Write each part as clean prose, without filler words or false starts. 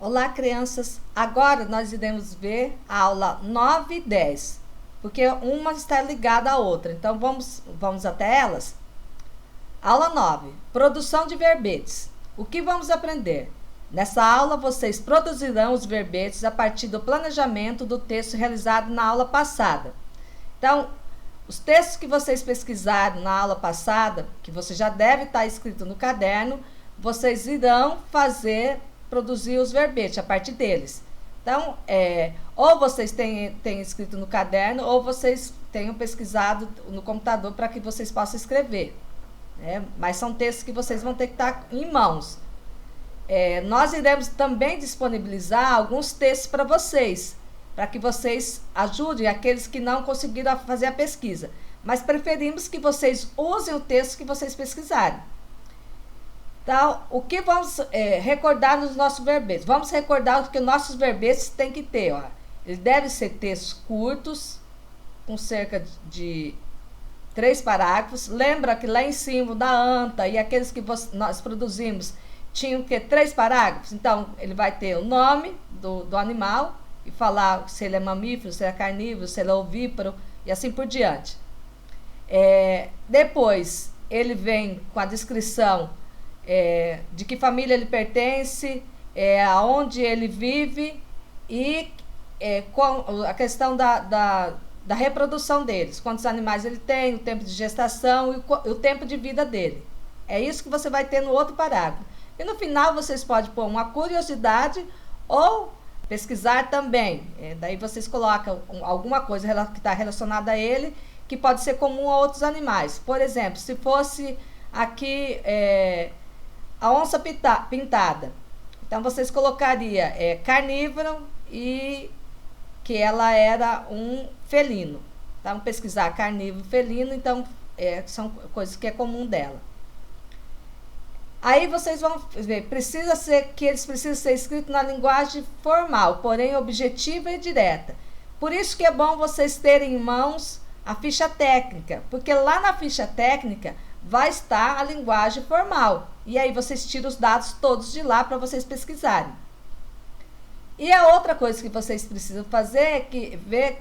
Olá, crianças! Agora nós iremos ver a aula 9 e 10, porque uma está ligada à outra. Então, vamos até elas? Aula 9. Produção de verbetes. O que vamos aprender? Nessa aula, vocês produzirão os verbetes a partir do planejamento do texto realizado na aula passada. Então, os textos que vocês pesquisaram na aula passada, que você já deve estar escrito no caderno, vocês irão produzir os verbetes a partir deles. Então, ou vocês têm escrito no caderno, ou vocês tenham pesquisado no computador para que vocês possam escrever. Mas são textos que vocês vão ter que estar em mãos. Nós iremos também disponibilizar alguns textos para vocês, para que vocês ajudem aqueles que não conseguiram fazer a pesquisa. Mas preferimos que vocês usem o texto que vocês pesquisarem. Então, o que vamos recordar nos nossos verbetes? Vamos recordar o que nossos verbetes têm que ter. Eles devem ser textos curtos, com cerca de 3 parágrafos. Lembra que lá em cima da anta e aqueles que nós produzimos tinham que 3 parágrafos? Então, ele vai ter o nome do animal e falar se ele é mamífero, se ele é carnívoro, se ele é ovíparo e assim por diante. Depois, ele vem com a descrição de que família ele pertence, aonde ele vive e com a questão da reprodução deles, quantos animais ele tem, o tempo de gestação e o tempo de vida dele. É isso que você vai ter no outro parágrafo. E no final vocês podem pôr uma curiosidade ou pesquisar também. Daí vocês colocam alguma coisa que está relacionada a ele, que pode ser comum a outros animais. Por exemplo, se fosse aqui a onça pintada, então vocês colocariam carnívoro e que ela era um felino. Então, pesquisar carnívoro, felino, então são coisas que é comum dela. Aí vocês vão ver, eles precisam ser escritos na linguagem formal, porém objetiva e direta. Por isso que é bom vocês terem em mãos a ficha técnica, porque lá na ficha técnica vai estar a linguagem formal. E aí vocês tiram os dados todos de lá para vocês pesquisarem. E a outra coisa que vocês precisam fazer é ver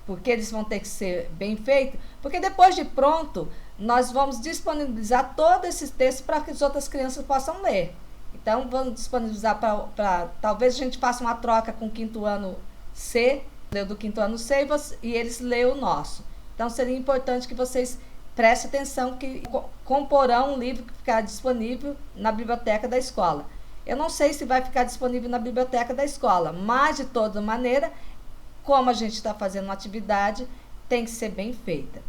porque eles vão ter que ser bem feitos, porque depois de pronto, nós vamos disponibilizar todos esses textos para que as outras crianças possam ler. Então, vamos disponibilizar para talvez a gente faça uma troca com o 5º ano C, leu do 5º ano C e eles leem o nosso. Então, seria importante que vocês prestem atenção que comporão um livro que ficará disponível na biblioteca da escola. Eu não sei se vai ficar disponível na biblioteca da escola, mas de toda maneira, como a gente está fazendo uma atividade, tem que ser bem feita.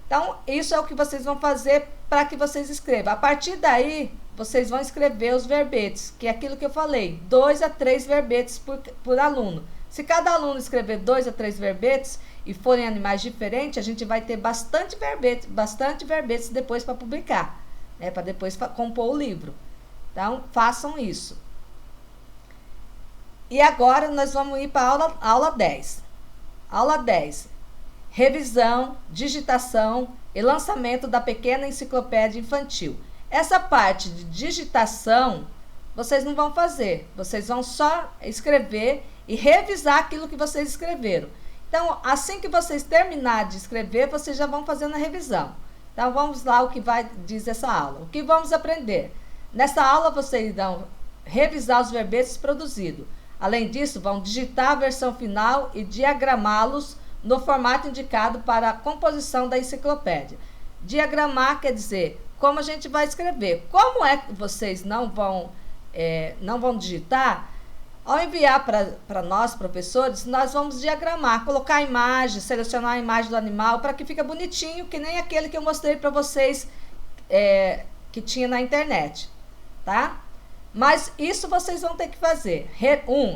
Então, isso é o que vocês vão fazer para que vocês escrevam. A partir daí, vocês vão escrever os verbetes, que é aquilo que eu falei, 2 a 3 verbetes por aluno. Se cada aluno escrever 2 a 3 verbetes e forem animais diferentes, a gente vai ter bastante verbetes depois para publicar, para depois compor o livro. Então, façam isso. E agora nós vamos ir para a aula 10. Aula 10. Revisão, digitação e lançamento da pequena enciclopédia infantil. Essa parte de digitação, vocês não vão fazer. Vocês vão só escrever e revisar aquilo que vocês escreveram. Então, assim que vocês terminarem de escrever, vocês já vão fazendo a revisão. Então, vamos lá o que diz essa aula. O que vamos aprender? Nessa aula, vocês irão revisar os verbetes produzidos. Além disso, vão digitar a versão final e diagramá-los no formato indicado para a composição da enciclopédia. Diagramar quer dizer como a gente vai escrever. Como é que vocês não vão digitar? Ao enviar para nós, professores, nós vamos diagramar, colocar a imagem, selecionar a imagem do animal para que fique bonitinho, que nem aquele que eu mostrei para vocês que tinha na internet, tá? Mas isso vocês vão ter que fazer.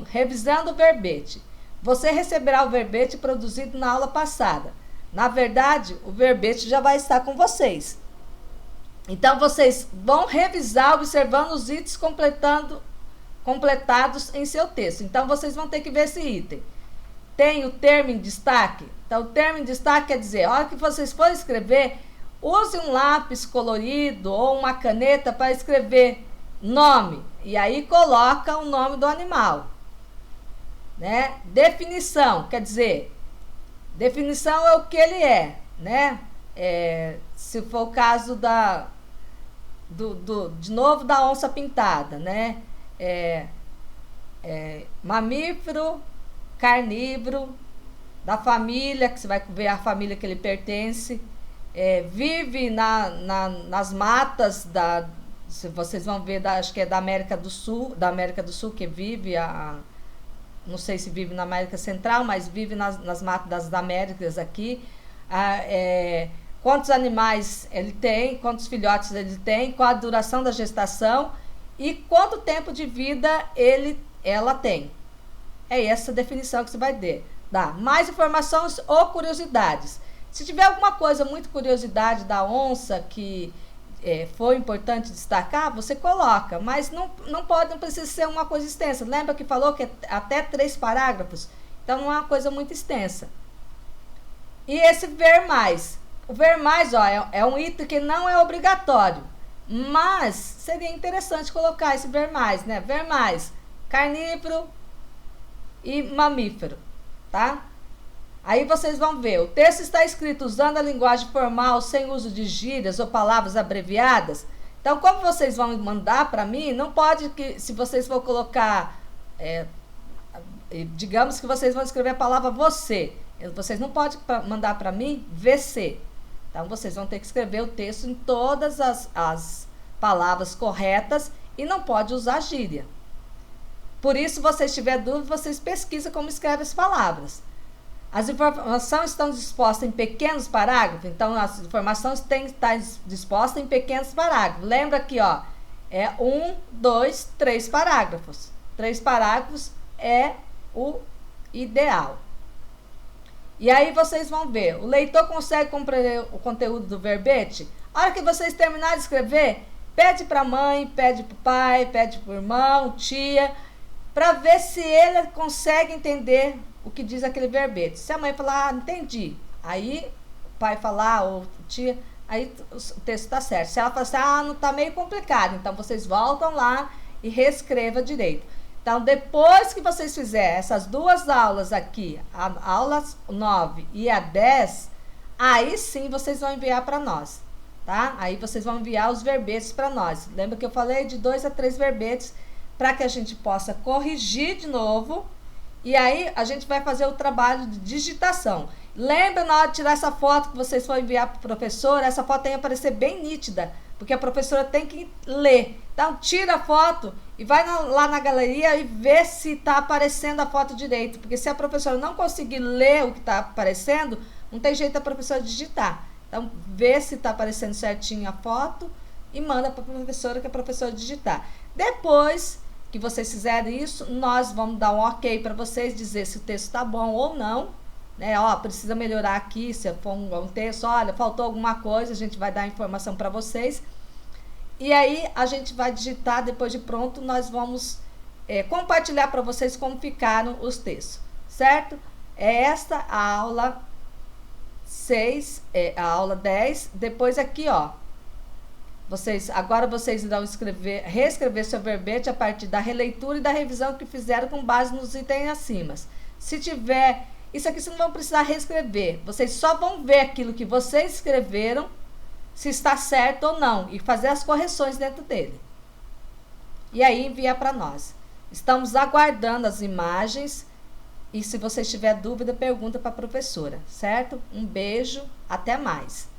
Revisando o verbete. Você receberá o verbete produzido na aula passada. Na verdade, o verbete já vai estar com vocês. Então, vocês vão revisar observando os itens completados em seu texto. Então, vocês vão ter que ver esse item. Tem o termo em destaque. Então, o termo em destaque quer dizer, a hora que vocês forem escrever, use um lápis colorido ou uma caneta para escrever nome, E aí coloca o nome do animal, né? Definição, quer dizer, definição é o que ele é, né? Se for o caso de novo da onça pintada, né? Mamífero, carnívoro, da família, que você vai ver a família que ele pertence, vive nas matas se vocês vão ver, acho que é da América do Sul, que vive não sei se vive na América Central, mas vive nas matas das Américas aqui. Quantos animais ele tem, quantos filhotes ele tem, qual a duração da gestação e quanto tempo de vida ela tem. É essa definição que você vai dar. Mais informações ou curiosidades. Se tiver alguma coisa, muito curiosidade da onça que foi importante destacar, você coloca, mas não precisa ser uma coisa extensa. Lembra que falou que é até 3 parágrafos? Então não é uma coisa muito extensa. E esse ver mais. O ver mais, ó, é um item que não é obrigatório, mas seria interessante colocar esse ver mais, né? Ver mais, carnívoro e mamífero, tá? Aí vocês vão ver, o texto está escrito usando a linguagem formal, sem uso de gírias ou palavras abreviadas. Então, como vocês vão mandar para mim, não pode que, se vocês for colocar, digamos que vocês vão escrever a palavra você, vocês não podem mandar para mim VC. Então, vocês vão ter que escrever o texto em todas as palavras corretas e não pode usar gíria. Por isso, se vocês tiverem dúvida, vocês pesquisam como escreve as palavras. As informações estão dispostas em pequenos parágrafos, então as informações têm que estar dispostas em pequenos parágrafos. Lembra aqui, ó, 1, 2, 3 parágrafos. 3 parágrafos é o ideal. E aí vocês vão ver, o leitor consegue compreender o conteúdo do verbete? A hora que vocês terminarem de escrever, pede para a mãe, pede para o pai, pede para o irmão, tia, para ver se ele consegue entender o que diz aquele verbete. Se a mãe falar, entendi, aí o pai falar, ou tia, aí o texto está certo. Se ela falar assim, não está meio complicado, então vocês voltam lá e reescreva direito. Então, depois que vocês fizerem essas 2 aulas aqui, a aula 9 e a 10, aí sim vocês vão enviar para nós, tá? Aí vocês vão enviar os verbetes para nós. Lembra que eu falei de 2 a 3 verbetes para que a gente possa corrigir de novo. E aí a gente vai fazer o trabalho de digitação. Lembra, na hora de tirar essa foto que vocês for enviar para o professor, essa foto tem que aparecer bem nítida, porque a professora tem que ler. Então, tira a foto e vai lá na galeria e vê se está aparecendo a foto direito. Porque se a professora não conseguir ler o que está aparecendo, não tem jeito da professora digitar. Então, vê se está aparecendo certinho a foto e manda para a professora, que a professora digitar. Depois que vocês fizerem isso, nós vamos dar um ok para vocês, dizer se o texto está bom ou não, né? Ó, precisa melhorar aqui, se for um texto, olha, faltou alguma coisa, a gente vai dar informação para vocês. E aí a gente vai digitar, depois de pronto, nós vamos compartilhar para vocês como ficaram os textos, certo? É esta a aula 6, a aula 10, depois aqui, ó, agora vocês irão reescrever seu verbete a partir da releitura e da revisão que fizeram com base nos itens acima. Se tiver, isso aqui vocês não vão precisar reescrever, vocês só vão ver aquilo que vocês escreveram, se está certo ou não, e fazer as correções dentro dele. E aí envia para nós. Estamos aguardando as imagens e se vocês tiver dúvida, pergunta para a professora, certo? Um beijo, até mais.